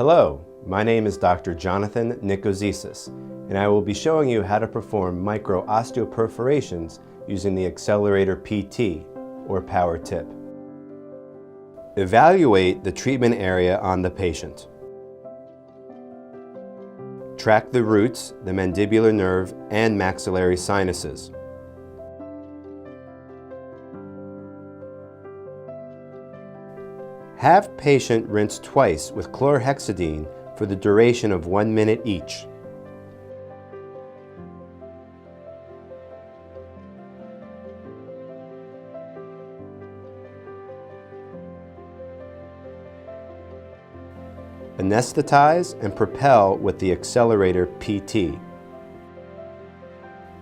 Hello, my name is Dr. Jonathan Nicozisis, and I will be showing you how to perform micro-osteoperforations using the Excellerator PT, or power tip. Evaluate the treatment area on the patient. Track the roots, the mandibular nerve, and maxillary sinuses. Have patient rinse twice with chlorhexidine for the duration of 1 minute each. Anesthetize and Propel with the Excellerator PT.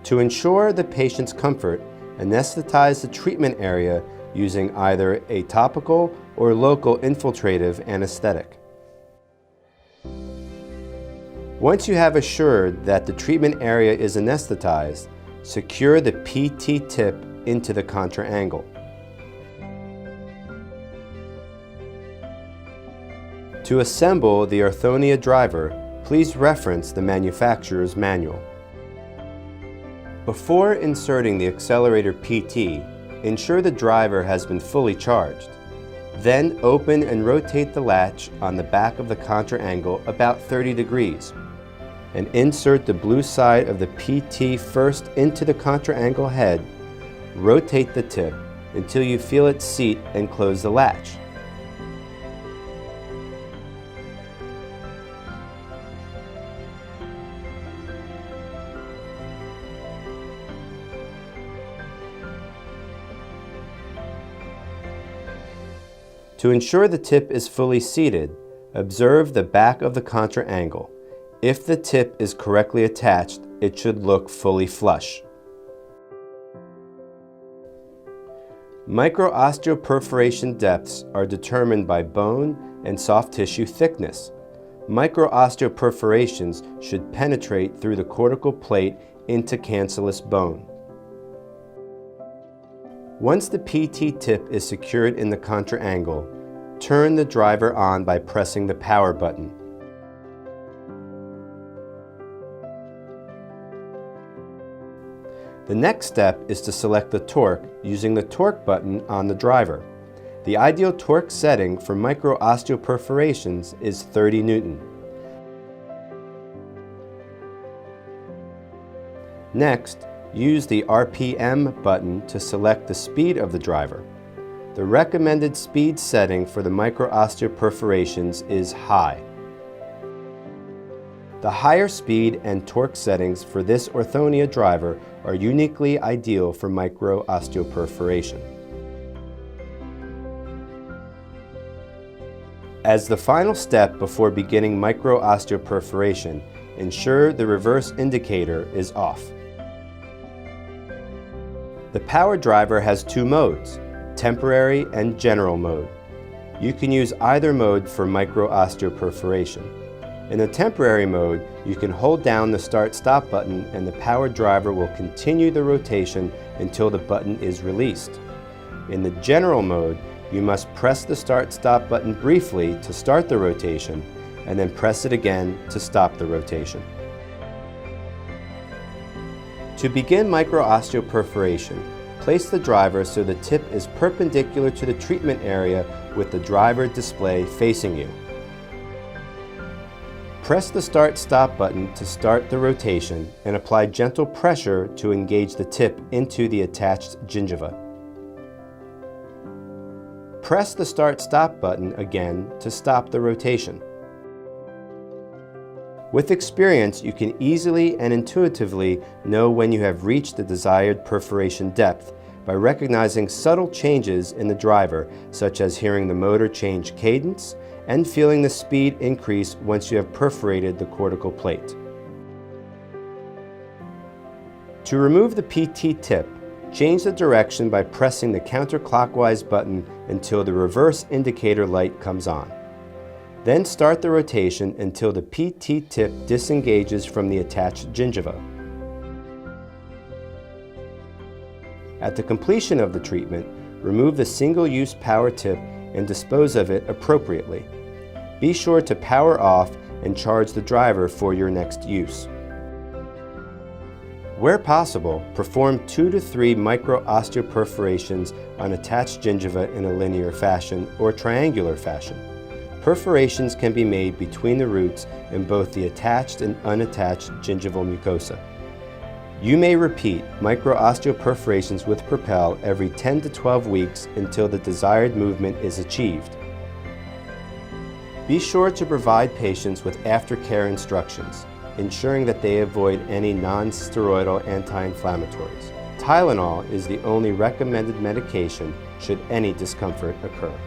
To ensure the patient's comfort, anesthetize the treatment area using either a topical or local infiltrative anesthetic. Once you have assured that the treatment area is anesthetized, secure the PT tip into the contra-angle. To assemble the Orthonia driver, please reference the manufacturer's manual. Before inserting the Excellerator PT, ensure the driver has been fully charged. Then open and rotate the latch on the back of the contra-angle about 30 degrees, and insert the blue side of the PT first into the contra-angle head. Rotate the tip until you feel it seat and close the latch. To ensure the tip is fully seated, observe the back of the contra-angle. If the tip is correctly attached, it should look fully flush. Micro-osteoperforation depths are determined by bone and soft tissue thickness. Micro-osteoperforations should penetrate through the cortical plate into cancellous bone. Once the PT tip is secured in the contra-angle, turn the driver on by pressing the power button. The next step is to select the torque using the torque button on the driver. The ideal torque setting for micro-osteoperforations is 30 Newton. Next, use the RPM button to select the speed of the driver. The recommended speed setting for the micro-osteoperforations is high. The higher speed and torque settings for this Orthonia driver are uniquely ideal for micro-osteoperforation. As the final step before beginning micro-osteoperforation, ensure the reverse indicator is off. The power driver has two modes, temporary and general mode. You can use either mode for micro-osteoperforation. In the temporary mode, you can hold down the start-stop button and the power driver will continue the rotation until the button is released. In the general mode, you must press the start-stop button briefly to start the rotation and then press it again to stop the rotation. To begin micro-osteoperforation, place the driver so the tip is perpendicular to the treatment area with the driver display facing you. Press the Start-Stop button to start the rotation and apply gentle pressure to engage the tip into the attached gingiva. Press the Start-Stop button again to stop the rotation. With experience, you can easily and intuitively know when you have reached the desired perforation depth by recognizing subtle changes in the driver, such as hearing the motor change cadence and feeling the speed increase once you have perforated the cortical plate. To remove the PT tip, change the direction by pressing the counterclockwise button until the reverse indicator light comes on. Then start the rotation until the PT tip disengages from the attached gingiva. At the completion of the treatment, remove the single-use power tip and dispose of it appropriately. Be sure to power off and charge the driver for your next use. Where possible, perform 2 to 3 micro-osteoperforations on attached gingiva in a linear fashion or triangular fashion. Perforations can be made between the roots in both the attached and unattached gingival mucosa. You may repeat micro-osteoperforations with Propel every 10 to 12 weeks until the desired movement is achieved. Be sure to provide patients with aftercare instructions, ensuring that they avoid any non-steroidal anti-inflammatories. Tylenol is the only recommended medication should any discomfort occur.